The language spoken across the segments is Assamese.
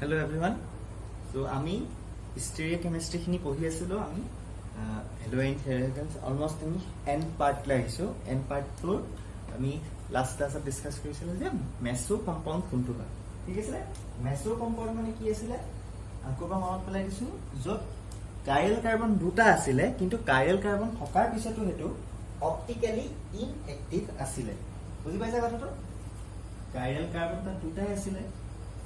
Hello everyone. So আমি stereochemistry খিনি পঢ়ি আছিলো আমি এলুইন হেৰিটেন্স অলমোস্ট আমি এন্ড পাৰ্ট লাগিছো এন্ড পাৰ্ট 2 আমি লাষ্ট ক্লাছত ডিসকাস কৰিছিলো যে মেছো কম্পাউন্ড কোনটো হয় ঠিক আছে মেছো কম্পাউন্ড মানে কি আছিল আকবা মনত পেলাই দিছো যত কাইল কাৰ্বন দুটা আছিল কিন্তু কাইল কাৰ্বন থকাৰ পিছতো হেতু অপটিক্যালি ইনএক্টিভ আছিল বুজি পাইছা কথাটো কাইল কাৰ্বন দুটাই আছিল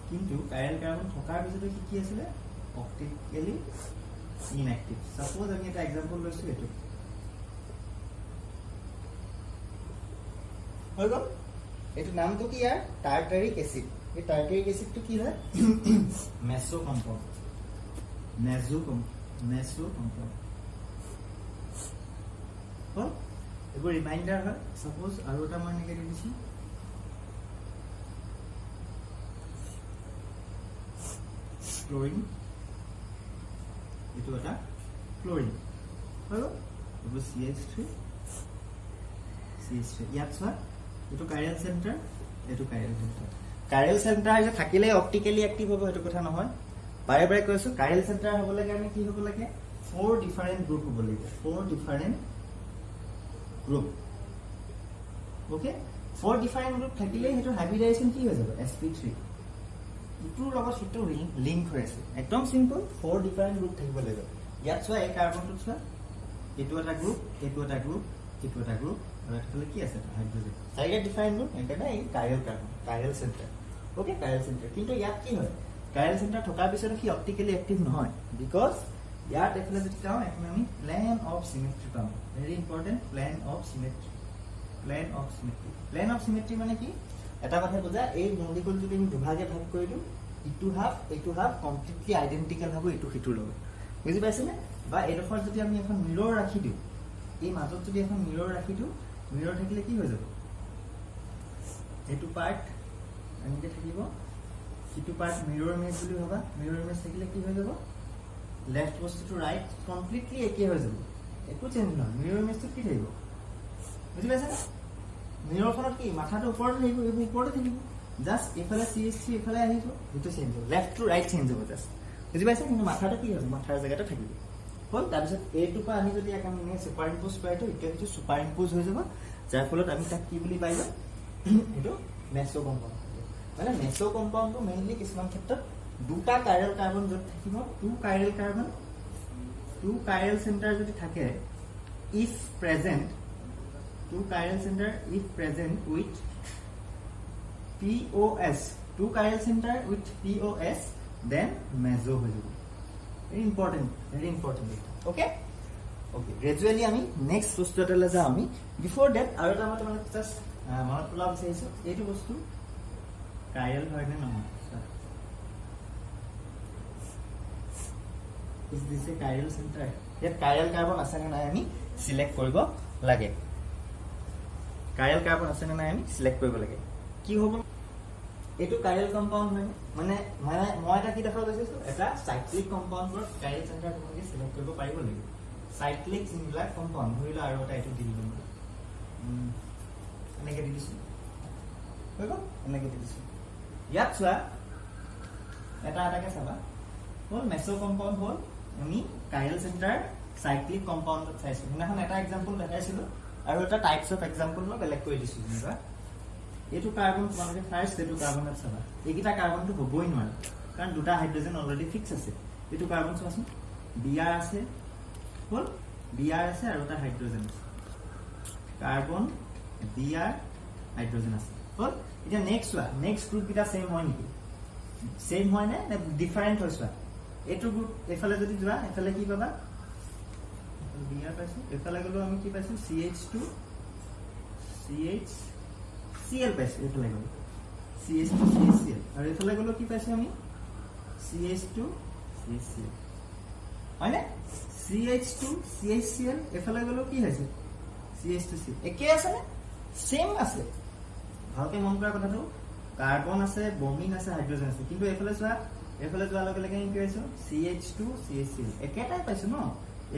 কিন্তু কাইল কাৰ্বন থকাৰ পিছতো কি আছিল অপটিক্যালি ইনএক্টিভ সাপোজ আমি এটা एग्जांपल লৈছো এটো হৈ গল এটো নামটো কি ইয়াৰ টাৰ্টাৰিক এসিড এই টাৰ্টাৰিক এসিডটো কি হয় মেসো কম্পাউন্ড মেসো কম্পাউন্ড হল এগো ৰিমাইন্ডাৰ হয় সাপোজ আৰু এটা মই নেকে দিছি chlorine itu ada chlorine halo itu CH3 ইয়াত চোৱা এটো কাইৰেল সেন্টাৰ এটো কাইৰেল সেন্টাৰ যে থাকিলে অপটিক্যালি অ্যাক্টিভ হ'ব এটো কথা নহয় বাৰে বাৰে কৈছো কাইৰেল সেন্টাৰ হ'ব লাগে আমি কি হ'ব লাগে 4 ডিফাৰেন্ট গ্ৰুপ হ'ব লাগে 4 different group okay 4 different group থাকিলে হেটো হাইব্ৰিডাইজেশন কি হৈ যাব sp3 ইটোৰ লগত সিটো লিংক হৈ আছে একদম সিম্পল 4 ডিফাৰেন্ট গ্ৰুপ থাকিব লাগিব ইয়াত চোৱা এই কাৰ্বনটো চোৱা এটো এটা গ্ৰুপ এটো এটা গ্ৰুপ এটো এটা গ্ৰুপ আৰু এটালে কি আছে হাইড্ৰোজেন চাইড ডিফাৰেন্ট গ্ৰুপ এটা এই chiral carbon chiral centre okay chiral centre কিন্তু ইয়াত কি হয় কাইৰেল সেন্টাৰ থকাৰ পিছত কি অপটিক্যালি এক্টিভ নহয় বিকজ ইয়াত এফালে যদি চাও এখন আমি প্লেন অফ সিমেট্ৰি পাম ভেৰি ইম্পৰ্টেন্ট প্লেন অফ সিমেট্ৰি মানে কি এটা কথা বুজা এই মলিকুল যদি আমি দুভাগে ভাগ কৰি দিও ইটু হাফ কমপ্লিটলি আইডেন্টিক্যাল হ'ব ইটু হিটুৰ লগত বুজি পাইছেনে বা এডোখৰ যদি আমি এখন মিৰৰ ৰাখি দিও এই মাজত যদি এখন মিৰৰ ৰাখি দিও মিৰৰ থাকিলে কি হৈ যাব এটু পাৰ্ট এনেকে থাকিব ইটু পাৰ্ট মিৰৰ ইমেজ বুলি ভাবা মিৰৰ ইমেজ থাকিলে কি হৈ যাব লেফট বস্তুটো ৰাইট কমপ্লিটলি একে হৈ যাব একো চেঞ্জ নহয় মিৰৰ ইমেজটো কি থাকিব বুজি পাইছেনে মিৰৰখনত কি মাথাটো ওপৰত থাকিব এই ওপৰতে থাকিব জাস্ট এফালে CH3 এফালে আহিব এটো চেঞ্জ হ'ব লেফট টু ৰাইট চেঞ্জ হ'ব জাস্ট বুজি পাইছা কিন্তু মাথাটো কি হ'ব মাথাৰ জায়গাতে থাকিব হল তাৰ পিছত এটো পা আমি যদি এখন মানে সুপাৰ ইম্পোজ কৰাইতো এটা কিছু সুপাৰ ইম্পোজ হৈ যাব যাৰ ফলত আমি তাক কি বুলি পাইলো এটো মেসো কম্পাউন্ড মানে মেসো কম্পাউন্ডটো মেইনলি কিছুমান ক্ষেত্ৰত দুটা কাইৰেল কাৰ্বন যত থাকিব টু কাইৰেল সেন্টাৰ যদি থাকে if present two chiral center if present with POS two chiral center with POS then meso হৈ যাব very important okay gradually আমি next বস্তু এটালে যাম আমি before that আৰু এটা মানে জাস্ট মনত পেলাব বিচাৰিছো এইটো বস্তু chiral হয় নে নহয় is this a chiral center ইয়াত chiral কাৰ্বন আছে নে নাই আমি সিলেক্ট কৰিব লাগে কাইৰেল কাৰ্বন আছে নে নাই আমি সিলেক্ট কৰিব লাগে কি হ'ব এটো কাইৰেল কম্পাউন্ড হয় মানে মই এটা কি দেখা গৈছো এটা সাইক্লিক কম্পাউন্ডৰ কাইৰেল সেন্টাৰ তোমাকে সিলেক্ট কৰিব পাৰিব লাগিব সাইক্লিক সিঙ্গুলাৰ কম্পাউন্ড হইলা আৰু এটা এটো দিলো এনেকে দিছো হৈ গল এনেকে দিছো ইয়াত চোৱা এটা এটাকে চাবা হল মেসো কম্পাউন্ড হল আমি কাইৰেল সেন্টাৰ সাইক্লিক কম্পাউন্ড চাইছো এখন এটা एग्जांपल দেখাইছিলো আৰু এটা টাইপস অফ एग्जांपल মই বেলেগ কৰি দিছো যেনিবা এটো কাৰ্বন তোমালোকে ফাৰ্স্ট এটো কাৰ্বনত চাবা এইকিটা কাৰ্বনটো হ'বই নোৱাৰে কাৰণ দুটা হাইড্ৰোজেন অলৰেডি ফিক্স আছে এটো কাৰ্বন চোৱাচোন Br আছে হল Br আছে আৰু এটা হাইড্ৰোজেন আছে কাৰ্বন Br হাইড্ৰোজেন আছে হল এটা নেক্সট গ্ৰুপ কিটা সেম হয় নেকি সেম হয় না ডিফাৰেন্ট হয় চোৱা এটো গ্ৰুপ এফালে যদি যোৱা এফালে কি পাবা Br পাইছো এফালে গলো আমি কি পাইছো CH2 CHCl পাইছো এফালে গলো CH2 CHCl আৰু এফালে গলো কি পাইছো আমি CH2 CHCl মানে CH2 CHCl এফালে গলো কি হৈছে CH2Cl একে আছে না সেম আছে ভালকে মন কৰা কথাটো কাৰ্বন আছে ব্ৰোমিন আছে হাইড্ৰোজেন আছে কিন্তু এফালে যোৱা লগে লগে কি হৈছে CH2 CHCl একেটাই পাইছো ন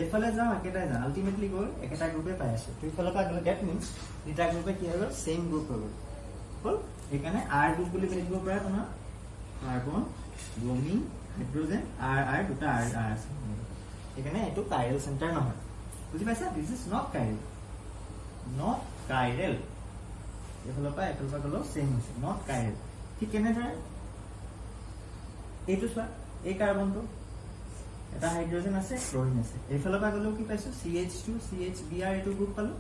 এফালে যাও একেটাই যা আলটিমেটলি গল একেটা গ্ৰুপে পাই আছে তো ইফালে পা গলে দ্যাট মিন্স দুটা গ্ৰুপে কি হৈ গল সেম গ্ৰুপ হৈ গল হল এখানে R গ্ৰুপ বুলি লিখিব পাৰা তোমাৰ কাৰ্বন ব্ৰোমিন হাইড্ৰোজেন R দুটা R আছে সেইকাৰণে এইটো কাইৰেল চেণ্টাৰ নহয় বুজি পাইছা দিস ইজ নট কাইৰেল এইফালৰ পৰা গ'লেও চেম হৈছে নট কাইৰেল ঠিক কেনেদৰে এইটো চোৱা এই কাৰ্বনটো এটা হাইড্ৰোজেন আছে ক্লোৰিন আছে এইফালৰ পৰা গ'লেও কি পাইছো CH2 CHBr এইটো গ্ৰুপ পালো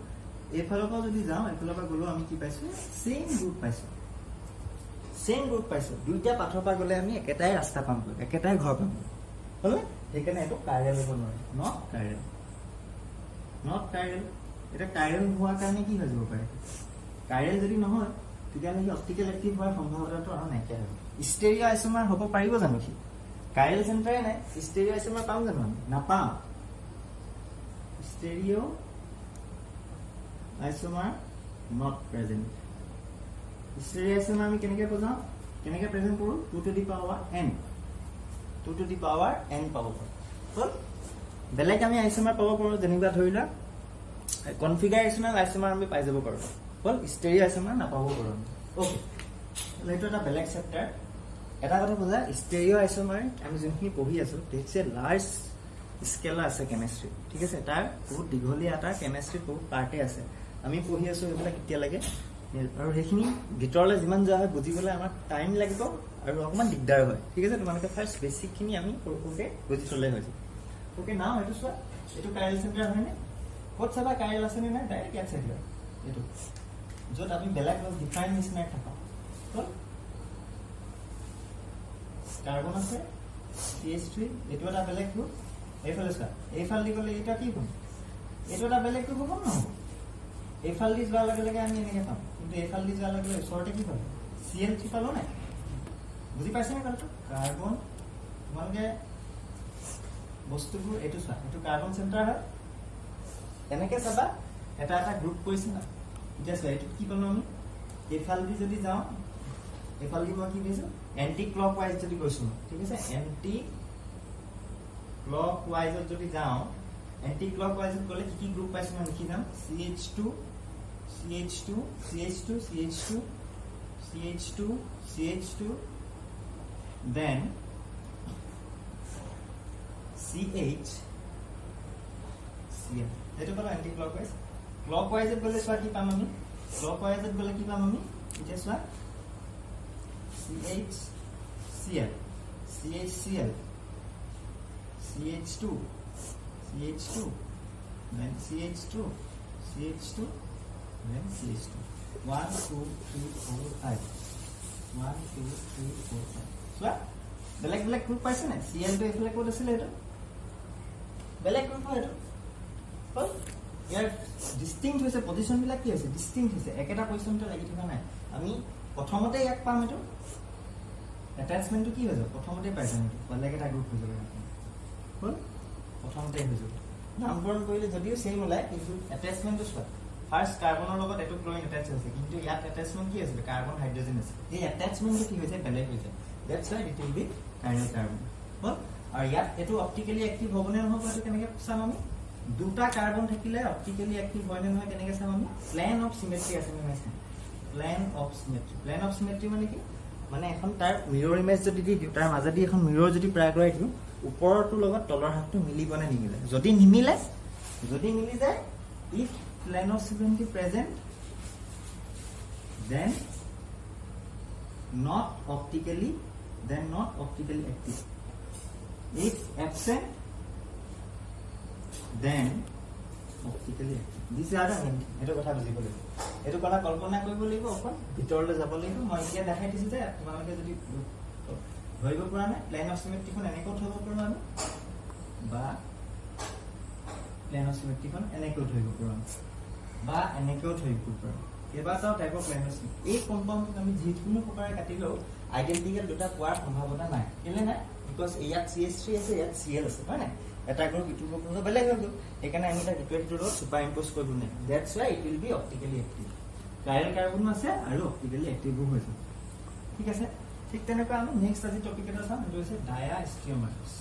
এইফালৰ পৰা যদি যাওঁ এইফালৰ পৰা গ'লেও আমি কি পাইছো সেম গ্ৰুপ পাইছো দুইটা পাথৰ পৰা গ'লে আমি একেটাই ৰাস্তা পাম একেটাই ঘৰ পাম হলে সেইকাৰণে এইটো কাইৰেল হ'ব নোৱাৰে নট কাইৰেল এটা কাইৰেল হোৱাৰ কাৰণে কি হৈ যাব পাৰে কাইৰেল যদি নহয় তেতিয়াহ'লে সি অপ্টিকেল এক্টিভ হোৱাৰ সম্ভাৱনাটো আৰু নাইকিয়া হ'ব ষ্টেৰিঅ আইসোমাৰ হ'ব পাৰিব জানো সি কাইৰেল চেণ্টাৰে নাই ষ্টেৰিঅ আইসোমাৰ পাম জানো আমি নাপাম ষ্টেৰিঅ আইসোমাৰ নট প্ৰেজেন্ট ষ্টেৰিঅ আইসোমাৰ আমি কেনেকৈ প্ৰেজেন্ট কৰোঁ 2 to the power n পাব পাৰোঁ হ'ল বেলেগ আমি আইসোমাৰ পাব পাৰোঁ যেনিবা ধৰি লোৱা কনফিগাৰেশ্যনেল আইসোমাৰ আমি পাই যাব পাৰোঁ হ'ল ষ্টেৰিঅ আইসোমাৰ নাপাব পাৰোঁ ওকে এইটো এটা বেলেগ চেপ্টাৰ এটা কথা বুজা ষ্টেৰিঅ আইসোমাৰ আমি যোনখিনি পঢ়ি আছো ইটছ এ লাৰ্জ স্কেলাৰ আছে কেমিষ্ট্ৰি ঠিক আছে তাৰ বহুত দীঘলীয়া এটা কেমিষ্ট্ৰি বহুত পাৰ্টে আছে আমি পঢ়ি আছো এইবিলাক এতিয়ালৈকে আৰু সেইখিনি ভিতৰলৈ যিমান যোৱা হয় বুজিবলৈ আমাৰ টাইম লাগিব আৰু অকণমান দিগদাৰ হয় ঠিক আছে তোমালোকে ফাৰ্ষ্ট বেছিকখিনি আমি সৰুকৈ বুজি থ'লে হৈ যায় ওকে নাও এইটো চোৱা এইটো কাইৰেল চেণ্টাৰ হয়নে ক'ত চাবা কাইৰেল আছেনে নাই ডাইৰেক্ট ইয়াত চাই দিবা এইটো য'ত আমি বেলেগ ডিফাইন নিচিনাই থাকা কাৰ্বন আছে CH3 এইটো এটা বেলেগ গ্ৰুপ এইফালে চোৱা এইফাল দি গ'লে এইটা কি হ'ব এইটো এটা বেলেগ গ্ৰুপ হ'ব নহ'ব এইফাল দি যোৱাৰ লগে লগে আমি এনেকৈ পাম কিন্তু এইফাল দি যোৱাৰ লগে লগে ওচৰতে কি পালোঁ CL3 পালোঁ নাই বুজি পাইছেনে কথাটো কাৰ্বন তোমালোকে বস্তুবোৰ এইটো চোৱা এইটো কাৰ্বন চেণ্টাৰ হয় এনেকৈ চাবা এটা গ্ৰুপ কৰিছে না এতিয়া চোৱা এইটো কি পালোঁ আমি এইফাল দি যদি যাওঁ এইফাল দি মই কি কৈছোঁ এণ্টি ক্লক ৱাইজ যদি গৈছোঁ ঠিক আছে এণ্টি ক্লক ৱাইজত যদি যাওঁ এণ্টি ক্লক ৱাইজত গ'লে কি গ্ৰুপ পাইছোঁ মই লিখি যাম CH2 then CH Cl এইটো পালো এণ্টি ক্লক ৱাইজত গ'লে চোৱা কি পাম আমি ক্লক ৱাইজত গ'লে কি পাম আমি এতিয়া চোৱা CHCl CH2 then CH2 then CH2 1 2 3 4 5 1 2 3 4 5 চোৱা বেলেগ গ্ৰুপ পাইছে নাই Cl টো এইফালে ক'ত আছিলে এইটো বেলেগ গ্ৰুপ হয় এইটো হ'ল ইয়াৰ ডিষ্টিংক্ট হৈছে পজিশ্যনবিলাক কি হৈছে ডিষ্টিংক্ট হৈছে একেটা পজিশ্যনতে লাগি থকা নাই আমি প্ৰথমতে ইয়াক পাম এইটো এটাচমেণ্টটো কি হৈ যাব প্ৰথমতে পাই যাম এইটো বেলেগ এটা গ্ৰুপ হৈ যাব হ'ল প্ৰথমতে হৈ যাব নামকৰণ কৰিলে যদিও চেম ওলায় কিন্তু এটাচমেণ্টটো চোৱা ফাৰ্ষ্ট কাৰ্বনৰ লগত এইটো ক্লোৰিন এটাচ হৈছে কিন্তু ইয়াত এটাচমেণ্ট কি আছিলে কাৰ্বন হাইড্ৰোজেন আছে এই এটাচমেণ্টটো কি হৈছে বেলেগ হৈছে that's why it will be কাইনেল কাৰ্বন হ'ল আৰু ইয়াত এইটো অপ্টিকেলি এক্টিভ হ'বনে নহ'ব এইটো কেনেকৈ চাম আমি দুটা কাৰ্বন থাকিলে অপ্টিকেলি এক্টিভ হয় নে নহয় কেনেকৈ চাম আমি প্লেন অফ চিমেট্ৰি আছে নে নাই প্লেন অফ চিমেট্ৰি মানে কি মানে এখন তাৰ মিৰৰ ইমেজ যদি দি দিওঁ তাৰ মাজেদি এখন মিৰৰ যদি প্ৰায় কৰাই দিওঁ ওপৰটোৰ লগত তলৰ হাতটো মিলিবনে নিমিলে যদি মিলি যায় if plane of symmetry present then not optically active if absent then optically active these are the main এটো কথা বুজিব লাগিব এটো কথা কল্পনা কৰিব লাগিব অকল ভিতৰলৈ যাব লাগিব মই এতিয়া দেখাই দিছো যে তোমালোকে যদি ধৰিব পৰা নাই প্লেন অফ চিমেট্ৰিখন এনেকৈ থব পাৰো আমি বা প্লেন অফ চিমেট্ৰিখন এনেকৈ ধৰিব পাৰো বা এনেকৈ ধৰিব পাৰো কেইবাটাও টাইপৰ প্লেন অফ চিমেট্ৰি এই কম্পাউণ্ডক আমি যিকোনো প্ৰকাৰে কাটিলেও আইডেন্টিকেল দুটা পোৱাৰ সম্ভাৱনা নাই কেলে নাই বিকজ ইয়াত CH3 আছে ইয়াত Cl আছে হয় নাই এটা গ্ৰুপ ইটো গ্ৰুপ বেলেগ হৈ গ'ল সেইকাৰণে আমি তাক ইকুৱেল টু সুপাৰ ইম্প'জ কৰিব নাই that's why it will be optically active chiral কাৰ্বনো আছে আৰু অপ্টিকেলি এক্টিভো হৈছে ঠিক আছে ঠিক তেনেকুৱা আমি নেক্সট আজি টপিক এটা চাম সেইটো হৈছে ডায়াষ্টিৰিঅমাৰ্ছ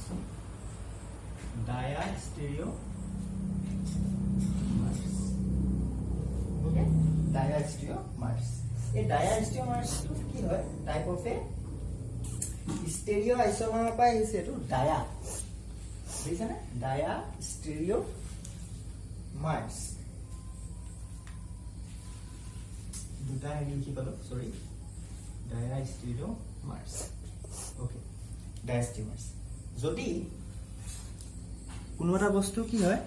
ওকে ডায়াষ্টিৰিঅমাৰ্ছ এই ডায়াষ্টিৰিঅমাৰ্ছটো কি হয় টাইপ অফ এ ষ্টেৰিঅ' আইচ'মাৰৰ পৰা আহিছে এইটো ডায়া বুজিছেনে ডায়া ষ্টেৰিঅ' মাৰ্কছ দুটা হেৰি লিখি পালো সৰি ডায়া ষ্টেৰিঅ' মাৰ্কছ ওকে ডায়াষ্টিমাৰ্ছ যদি কোনো এটা বস্তু কি হয়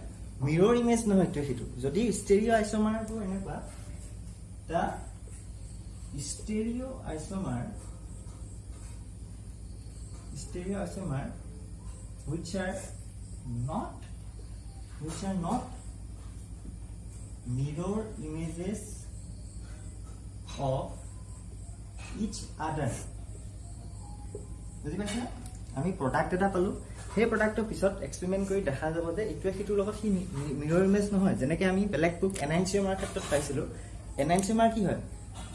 মিৰৰ ইমেজ নহয় তো সেইটো যদি ষ্টেৰিঅ' আইচ'মাৰটো এনেকুৱা দা stereo isomer which are not mirror images of each other বুজি পাইছা আমি প্ৰডাক্ট এটা পালো সেই প্ৰডাক্টৰ পিছত এক্সপেৰিমেন্ট কৰি দেখা যাব যে ইটোৱে সিটোৰ লগত কি মিৰৰ ইমেজ নহয় যেনেকৈ আমি বেলেগটোক এনাইনচিয়মাৰ ক্ষেত্ৰত পাইছিলো এনাইনচিয়মাৰ কি হয়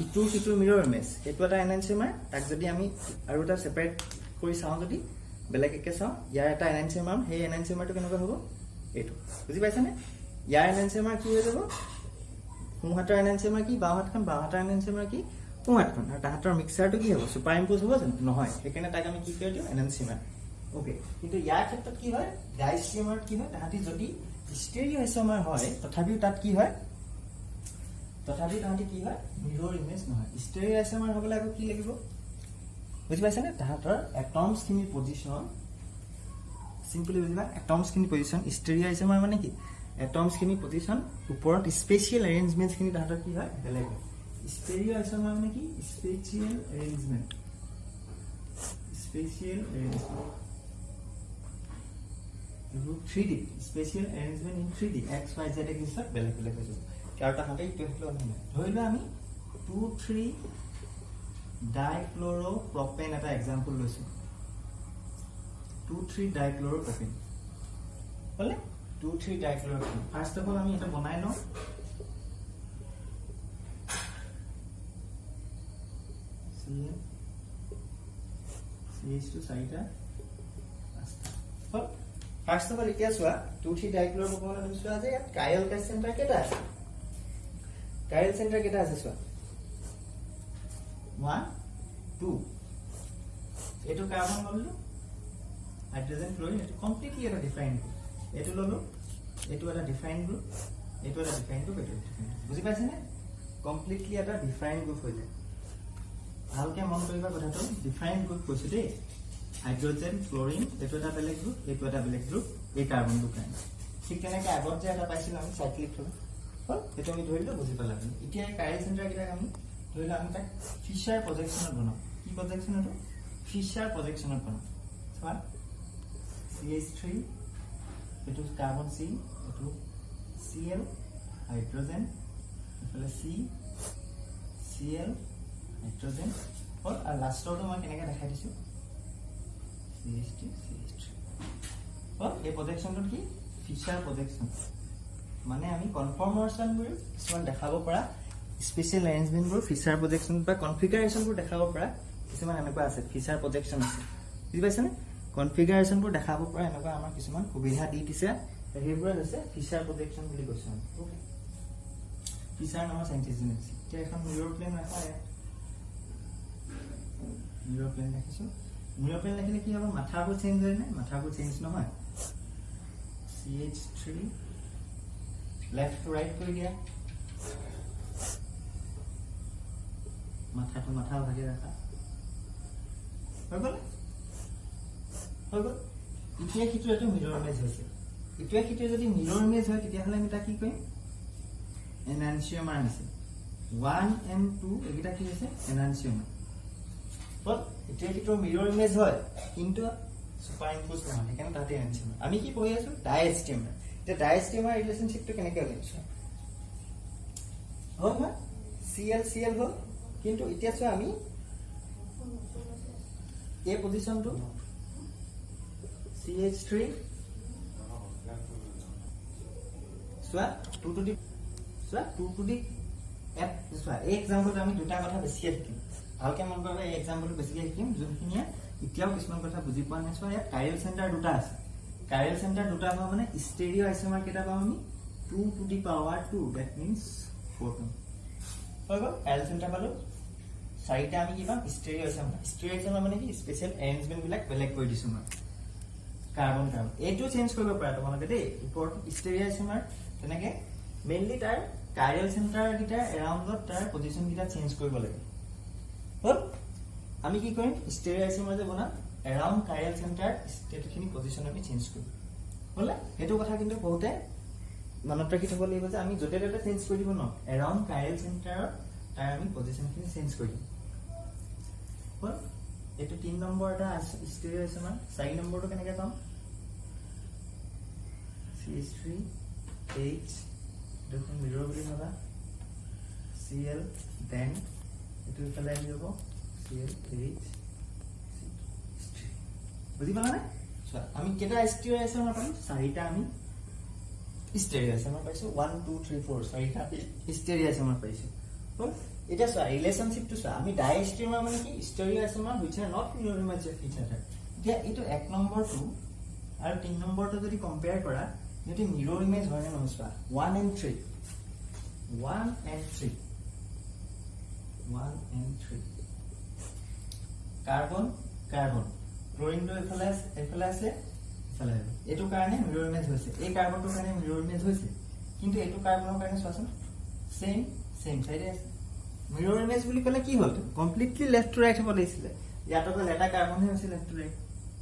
ইটোৰ সিটোৰ মিৰৰ ইমেজ সেইটো এটা এনাইনচিয়মাৰ তাক যদি আমি আৰু এটা সেপাৰেট কৰি চাওঁ যদি বেলেগকে চাওঁ ইয়াৰ এটা এনাইনচিয়মাৰ সেই এনাইনচিয়মাৰটো কেনেকুৱা হ'ব এইটো বুজি পাইছানে ইয়াৰ এনাইনচিয়মাৰ কি হৈ যাব সোঁহাতৰ এনাইনচিয়মাৰ কি বাওঁহাতখন বাওঁহাতৰ এনাইনচিয়মাৰ কি সোঁহাতখন আৰু তাহাঁতৰ মিক্সাৰটো কি হ'ব ছুপাৰ ইম্প'জ হ'ব জানো নহয় সেইকাৰণে তাক আমি কি কৰি দিওঁ এনাইনচিয়মাৰ ওকে কিন্তু ইয়াৰ ক্ষেত্ৰত কি হয় ডাইষ্টিয়মাৰ কি হয় তাহাঁতি যদি ষ্টেৰিঅ' আইচ'মাৰ হয় তথাপিও তাত কি হয় তথাপি তাহাঁতি কি হয় মিৰৰ ইমেজ নহয় ষ্টেৰিঅ' আইচ'মাৰ হ'বলৈ আকৌ কি লাগিব বুজি পাইছেনে তাহাঁতৰ এটমছখিনিৰ পজিশ্যন চিম্পলি বুজিবা এটমছখিনিৰ পজিশ্যন ষ্টেৰিঅ' আইচ'মাৰ মানে কি এটমছখিনিৰ পজিশ্যন ওপৰত স্পেচিয়েল এৰেঞ্জমেণ্টছখিনি তাহাঁতৰ কি হয় বেলেগ হয় ষ্টেৰিঅ' আইচ'মাৰ মানে কি স্পেচিয়েল এৰেঞ্জমেণ্ট এইবোৰ 3D special arrangement in 3D x y z এক্সিছত বেলেগ বেলেগ হৈ যাব আৰু তাহাঁতে ইটোৱে সিটোৰ লগত নহয় ধৰি লোৱা আমি 2,3 ডাইক্ল'ৰ'প্ৰপেন এটা এক্সাম্পল লৈছোঁ 2,3 ডাইক্ল'ৰ'প্ৰপেন হ'লে 2,3 ডাইক্ল'ৰ'প্ৰপেন ফাৰ্ষ্ট অফ অল আমি এটা বনাই লওঁ CH2 চাৰিটা হ'ল ফাৰ্ষ্ট অফ অল এতিয়া চোৱা 2,3 ডাইক্ল'ৰ'প্ৰপেন আমি চোৱা যে ইয়াত কাইৰল চেণ্টাৰ কেইটা আছে কাইৰল চেণ্টাৰ কেইটা আছে চোৱা 1 2 এইটো কাৰ্বন ললো হাইড্ৰোজেন ফ্লোৰিন এইটো কমপ্লিটলি এটা ডিফাইন গ্ৰুপ এইটো ললো এইটো এটা ডিফাইন গ্ৰুপ এইটো এটা ডিফাইন গ্ৰুপ এইটো বুজি পাইছেনে কমপ্লিটলি এটা ডিফাইন গ্ৰুপ হৈ যায় ভালকে মন কৰিবা কথাটো ডিফাইন গ্ৰুপ কৈছো দেই হাইড্ৰোজেন ফ্লোৰিন এইটো এটা বেলেগ গ্ৰুপ এইটো এটা বেলেগ গ্ৰুপ এই কাৰ্বন গ্ৰুপ নাই ঠিক তেনেকৈ আগত যে এটা পাইছিলো আমি সাইক্লিক হ'ল এইটো আমি ধৰিলো বুজি পালা এতিয়া এই কাইৰল চেণ্টাৰ কেইটাক আমি ধৰিলো আমি তাক ফিচাৰ প্ৰজেকশ্যনত বনাওঁ কি প্ৰজেকশ্যন এইটো ফিচাৰ প্ৰজেকশ্যনত বনাওঁ চোৱা CH3 এইটো কাৰ্বন C এইটো Cl হাইড্ৰোজেন এইফালে Cl হাইড্ৰোজেন হ'ল আৰু লাষ্টৰটো মই কেনেকৈ দেখাই দিছোঁ CH3 হ'ল এই প্ৰজেকশ্যনটোত কি ফিচাৰ প্ৰজেকশ্যন মানে আমি কনফৰ্মেশ্যনবোৰ কিছুমান দেখাব পৰা স্পেচিয়েল এৰেঞ্জমেণ্টবোৰ ফিচাৰ প্ৰজেকশ্যন বা কনফিগাৰেশ্যনবোৰ দেখাব পৰা কিছুমান এনেকুৱা আছে ফিচাৰ প্ৰজেকশ্যন আছে বুজি পাইছেনে কনফিগাৰেশ্যনবোৰ দেখাব পৰা এনেকুৱা আমাৰ কিছুমান সুবিধা দি দিছে সেইবোৰত আছে ফিচাৰ প্ৰজেকশ্যন বুলি কৈছোঁ আমি ওকে ফিচাৰ নামৰ চাইণ্টিষ্ট আছে এতিয়া এখন মিৰৰ প্লেন ৰাখা মিৰৰ প্লেন ৰাখিছোঁ মিৰৰ প্লেন ৰাখিলে কি হ'ব মাথাবোৰ চেঞ্জ হয় নে মাথাবোৰ চেঞ্জ নহয় CH3 লেফ্ট টু ৰাইট কৰি দিয়া মাথাটো মাথা ভাগে ৰাখা হৈ গ'ল ইটোৱে সিটোৰ এইটো মিৰৰ ইমেজ হৈছে ইটোৱে সিটোৱে যদি মিৰৰ ইমেজ হয় তেতিয়াহ'লে আমি তাক কি কৰিম এনানচিয়মাৰ আছে 1 and 2 এইকেইটা কি হৈছে এনানচিয়মাৰ হ'ল ইটোৱে সিটোৰ মিৰৰ ইমেজ হয় কিন্তু ছুপাৰ ইম্প'জ নহয় সেইকাৰণে তাতে এনানচিয়মাৰ আমি কি পঢ়ি আছোঁ ডাইষ্টিয়মাৰ এতিয়া ডাইষ্টিয়মাৰ ৰিলেশ্যনশ্বিপটো কেনেকৈ ওলাইছোঁ হ'ল নহয় Cl হ'ল কিন্তু এতিয়া চোৱা আমি এই পজিশ্যনটো CH3 চোৱা 2 to the f চোৱা এই এক্সাম্পলটো আমি দুটা কথা বেছিকৈ শিকিম ভালকৈ মন কৰিবা এই এক্সাম্পলটো বেছিকৈ শিকিম যোনখিনিয়ে এতিয়াও কিছুমান কথা বুজি পোৱা নাই চোৱা ইয়াত কাইৰল চেণ্টাৰ দুটা আছে কাইৰল চেণ্টাৰ দুটা পাওঁ মানে ষ্টেৰিঅ' আইচ'মাৰ কেইটা পাওঁ আমি 2 to the power 2 that means 4 হৈ গ'ল কাইৰল চেণ্টাৰ পালোঁ চাৰিটা আমি কি পাম ষ্টেৰিঅ'ইজম মানে কি স্পেচিয়েল এৰেঞ্জমেন্ট বিলাক বেলেগ কৰি দিছো মই কাৰ্বন কাৰ্বন এইটো চেঞ্জ কৰিব পাৰা তোমালোকে দেই ওপৰত ষ্টেৰিঅ'ইজমৰ তেনেকে মেইনলি তাৰ কাইৰেল চেণ্টাৰ গিটাৰ এৰাউণ্ডত তাৰ পজিশন গিটা চেঞ্জ কৰিব লাগে হল আমি কি কৰিম ষ্টেৰিঅ'ইজমৰ যে বনাম এৰাউণ্ড কাইৰেল চেণ্টাৰ ষ্টেটখিনি পজিশন আমি চেঞ্জ কৰিম হলে এইটো কথা কিন্তু বহুতে মনত ৰাখি থব লাগিব যে আমি যতে ততে চেঞ্জ কৰি দিব ন এৰাউণ্ড কাইৰেল চেণ্টাৰৰ তাৰ আমি পজিশনখিনি চেঞ্জ কৰি দিম হল এইটো 3 নম্বৰ এটা আছে ষ্টেৰিঅ'ইজমৰ 4 নম্বৰটো কেনেকৈ পাম CH3H এইটো মিৰৰ বুলি ভাবা Cl দেন এইটো ইফালে আহি যাব ClH বুজি পালানে চোৱা আমি কেইটা ষ্টেৰিঅ'ইজম পাম 4টা আমি ষ্টেৰিঅ'ইজম পাইছো 1 2 3 4 4টা ষ্টেৰিঅ'ইজম পাইছো হল এটা চোৱা ৰিলেশনশিপটো চোৱা আমি ডাইষ্টেৰিঅ'ইজম মানে কি ষ্টেৰিঅ'ইজম which are not mirror image of each other এতিয়া এইটো 1 নম্বৰটো আৰু 3 নম্বৰটো যদি কম্পেয়াৰ কৰা যদি মিৰৰ ইমেজ হয় না নহয় চোৱা 1 and 3 কাৰ্বন কাৰ্বন ক্লোৰিনটো এফালে আছে এফালে এইটো কাৰণে মিৰৰ ইমেজ হৈছে এই কাৰ্বনটোৰ কাৰণে মিৰৰ ইমেজ হৈছে কিন্তু এইটো কাৰ্বনৰ কাৰণে চোৱাচোন সেম সাইডে আছে মিৰৰ ইমেজ বুলি ক'লে কি হ'ল কমপ্লিটলি লেফট টু ৰাইট হ'ব লাগিছিল ইয়াত অকল এটা কাৰ্বনহে আছে লেফট টু ৰাইট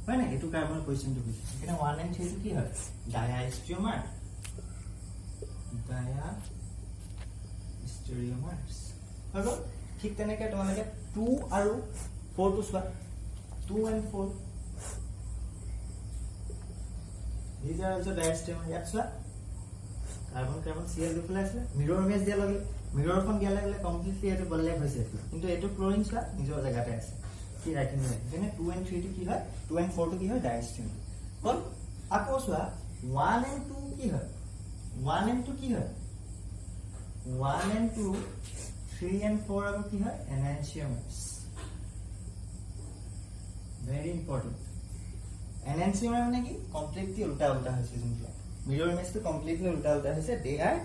হয় না এইটো কাৰ্বনৰ পজিশনটো হৈছে এখানে 1 and 3 কি হয় ডায়াষ্টেৰিঅমাৰ্ছ হ'ব ঠিক তেনেকৈ তোমালোকে 2 আৰু 4 টো চোৱা 2 and 4 these are also diastereomers ইয়াত চোৱা কাৰ্বন কাৰ্বন Cl দুফালে আছে মিৰৰ ইমেজ দিয়া লগে মিৰৰখন দিয়া লগে কমপ্লিটলি এটো বলেগ হৈছে কিন্তু এটো ক্লোৰিন চোৱা নিজৰ জায়গাতে আছে কি ৰাইটিং নাই যেনে 2 and 3 টো কি হয় 2 and 4 টো কি হয় ডায়াষ্টেৰিঅমাৰ হল আকৌ চোৱা 1 and 2 কি হয় 1 and 2 কি হয় 1 and 2 3 and 4 আকৌ কি হয় enantiomers very important enantiomer মানে কি কমপ্লিটলি উল্টা হৈছে যোনটো মিৰৰ ইমেজটো কমপ্লিটলি উল্টা হৈছে দে আৰ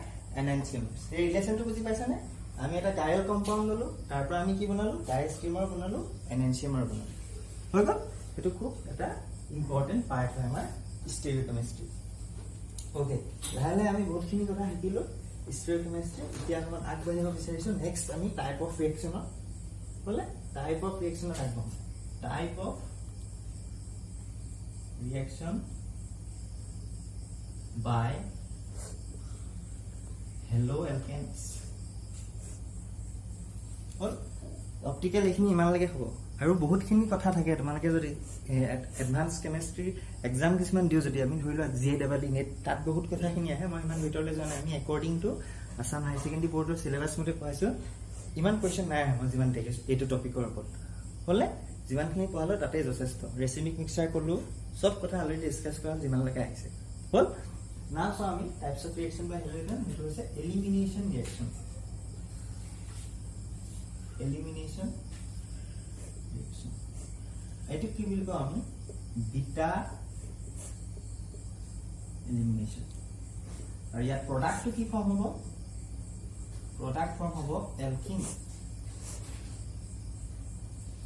enantiomers এই ৰিলেশনটো বুজি পাইছানে আমি এটা কাইৰেল কম্পাউন্ড ললো তাৰ পৰা আমি কি বনালো ডাইষ্টেৰিঅমাৰ বনালো enantiomer বনালো হৈ গল এটো খুব এটা ইম্পৰ্টেন্ট পাৰ্ট হয় আমাৰ ষ্টেৰিঅ'কেমিষ্ট্ৰি ওকে লাহে আমি বহুতখিনি কথা শিকিলো ষ্টেৰিঅ'কেমিষ্ট্ৰি এতিয়া আমি আগবাঢ়িব বিচাৰিছো নেক্সট আমি টাইপ অফ ৰিঅ্যাকচন হলে টাইপ অফ ৰিঅ্যাকচন আহিব type of reaction by haloalkanes और ऑप्टिकल এখিনি ইমান লাগে হ'ব আৰু বহুতখিনি কথা থাকে তোমালোকে যদি এডভান্স কেমিষ্ট্ৰি এক্সাম কিছুমান দিও যদি আমি ধৰিলো জেডাবলি নেট তাত বহুত কথাখিনি আহে মই ইমান ভিতৰলৈ যোৱা নাই আমি according to Assam high secondary board syllabus মতে পঢ়াইছো ইমান কোৱেশ্চন নাই মই যিমান দেখিছো এইটো টপিকৰ ওপৰত হলে যিমানখিনি পঢ়ালো তাতে যথেষ্ট ৰেচিমিক মিক্সচাৰ কৰলো সব কথা অলৰেডি ডিসকাস কৰা যিমান লাগে আহিছে হল নাও সো আমি types of reaction by halogen এটো হৈছে এলিমিনেশন ৰিঅ্যাকচন এটো কি বুলি কওঁ আমি বিটা এলিমিনেশন আৰু ইয়াৰ প্ৰডাক্টটো কি ফৰ্ম হ'ব প্ৰডাক্ট ফৰ্ম হ'ব এলকিন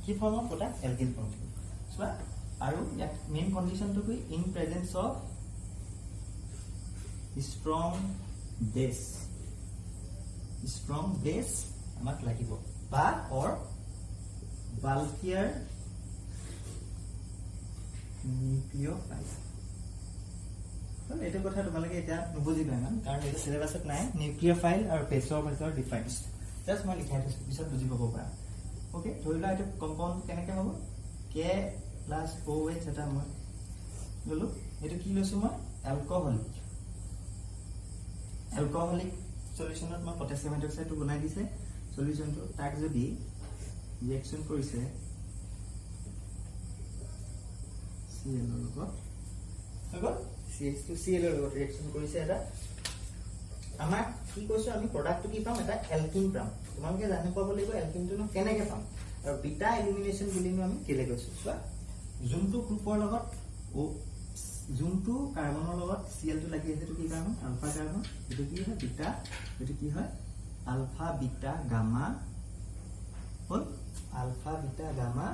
কি ফৰ্ম হ'ব প্ৰডাক্ট এলকিন ফৰ্ম সো আৰু ইয়াত মেইন কন্ডিশনটো কি in presence of strong base আমাক লাগিব বা or bulkier nucleophile এটা কথা তোমালোকে এটা নুবুজিবা না কাৰণ এটা সিলেবাসত নাই নিউক্লিওফাইল আৰু বেছৰ মাজৰ ডিফাৰেন্স জাস্ট মই লিখাই দিছো পিছত বুজি পাব পাৰা ওকে ধৰিলা এটা কম্পাউন্ড কেনেকৈ হ'ব K + OH এটা মই ললো এটো কি লৈছো মই alcoholic solutionত মই potassium hydroxide টো বনাই দিছে সলিউশনটো তাক যদি ৰিঅ্যাকশন কৰিছে Cl লগত আগত CH2Cl লগত ৰিঅ্যাকশন কৰিছে এটা আমাৰ কি কৈছো আমি প্ৰডাক্টটো কি পাম এটা এলকিন পাম তোমালোকে জানি পাব লাগিব এলকিনটো কেনেকৈ পাম আৰু বিটা এলিমিনেশন বুলিনো আমি কেলে কৈছো চোৱা যোনটো গ্ৰুপৰ লগত যোনটো কাৰ্বনৰ লগত Cl টো লাগি আছে এটো কি কাৰ্বন আলফা কাৰ্বন এটো কি হয় বিটা এটো কি হয় আলফা বিটা গামা হল alpha beta gamma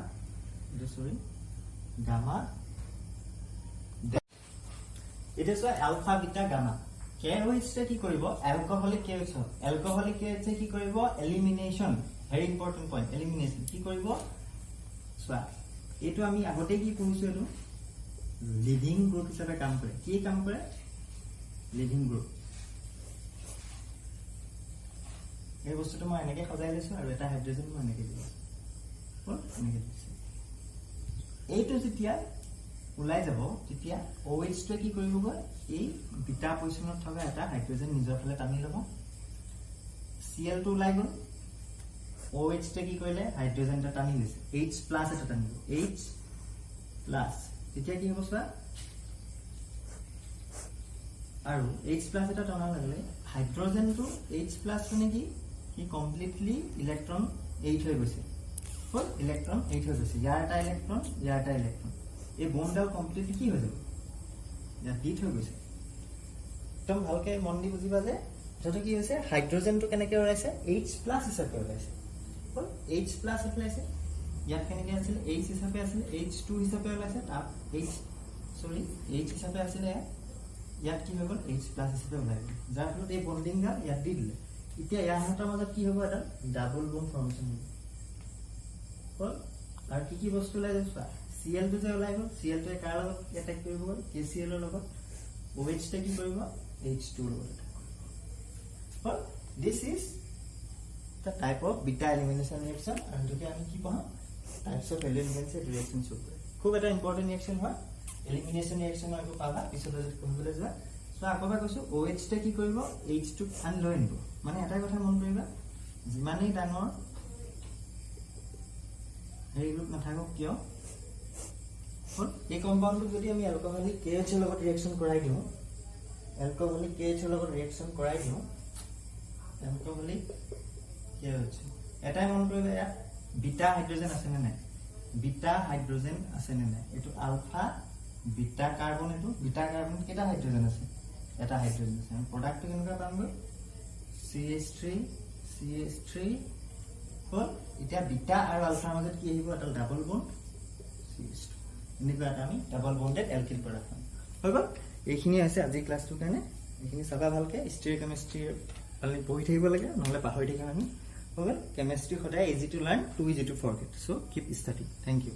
sorry gamma এটা চোৱা আলফা বিটা গামা কেৰ'ইডছে কি কৰিব এলকহলিক কেৰ'ইডছে কি কৰিব elimination very important point elimination কি কৰিব চোৱা এইটো আমি আগতে কি পঢ়িছো এইটো লিভিং গ্ৰুপ হিচাপে কাম কৰে কি কাম কৰে লিভিং গ্ৰুপ এই বস্তুটো মই এনেকৈ সজাই লৈছো আৰু এটা হাইড্ৰজেন মই এনেকৈ দিলো এনেকৈ দিছো এইটো যেতিয়া ওলাই যাব তেতিয়া OH টোৱে কি কৰিবগৈ এই বিটা পজিশনত থকা এটা হাইড্ৰজেন নিজৰ ফালে টানি ল'ব Cl টো ওলাই গ'ল OH টোৱে কি কৰিলে হাইড্ৰজেন এটা টানি লৈছে H+ এটা টানিব H+ তেতিয়া কি হ'ব চোৱা আৰু H+ এটা টানাৰ লগে হাইড্ৰজেনটো H+ মানে কি কমপ্লিটলি ইলেক্ট্ৰন 8 হৈ গৈছে হল ইলেক্ট্ৰন 8 হৈ গৈছে ইয়াৰ এটা ইলেক্ট্ৰন এই বন্ডডাল কমপ্লিটলি কি হৈ যাব ইয়াত ডিট হৈ গৈছে একদম ভালকে মন দি বুজিবা যে যেটো কি হৈছে হাইড্ৰজেনটো কেনেকৈ ওলাইছে H+ হিচাপে ওলাইছে হল H+ ওলাইছে ইয়াত কেনেকৈ আছিল H হিচাপে আছিল H2 হিচাপে ওলাইছে তাত H হিচাপে আছিল ইয়াত কি হৈ গ'ল H+ হিচাপে ওলাই গ'ল যাৰ ফলত এই বন্ডিংডাল ইয়াত দি দিলে এতিয়া ইয়াৰ হাতৰ মাজত কি হ'ব এটা ডাবল বন্ড ফৰ্মেশন হ'ব হল আৰু কি বস্তু ওলাই যাচ্ছে Cl টো যে ওলাই গ'ল Cl টোৱে কাৰ লগত এটাক কৰিব গ'ল KCl ৰ লগত OH তে কি কৰিব H2 ৰ লগত হল this is the type of beta elimination reaction and যদি আমি কি পাম types of elimination reaction show কৰে খুব এটা ইম্পৰ্টেন্ট ৰিঅ্যাকশন হয় এলিমিনেশন ৰিঅ্যাকশন আকৌ পাবা পিছত যদি পঢ়িবলৈ যোৱা সো আকবা কৈছো OH তে কি কৰিব H2 আন লৈ আনিব মানে এটা কথা মন কৰিবা যিমানেই ডাঙৰ হেৰি গ্ৰুপ নাথাকক কিয় এই কম্পাউন্ডটো যদি আমি অ্যালকোহলিক KH ৰ লগত ৰিঅ্যাকশন কৰাই দিও অ্যালকোহলিক KH ৰ লগত ৰিঅ্যাকশন কৰাই দিও অ্যালকোহলিক KH এটাই মন কৰিলে ইয়াত বিটা হাইড্ৰোজেন আছে নে নাই এটো আলফা বিটা কাৰ্বন এটো বিটা কাৰ্বন কেটা হাইড্ৰোজেন আছে এটা হাইড্ৰোজেন আছে প্ৰডাক্টটো কেনেকৈ পামগৈ CH3 হল এতিয়া বিটা আৰু আলফাৰ মাজত কি আহিব এটা ডাবল বন্ড CH2 এনেকুৱা এটা আমি ডাবল বন্ডেড এলকিল প্ৰডাক্ট হৈ গ'ল এইখিনি আছে আজি ক্লাছটোৰ কাৰণে এইখিনি চাবা ভালকে স্টিৰিওকেমিষ্ট্ৰি ভালকৈ পঢ়ি থাকিব লাগে নহলে পাহৰি থাকিম আমি হৈ গ'ল কেমিষ্ট্ৰি সদায় easy to learn too easy to forget so keep study thank U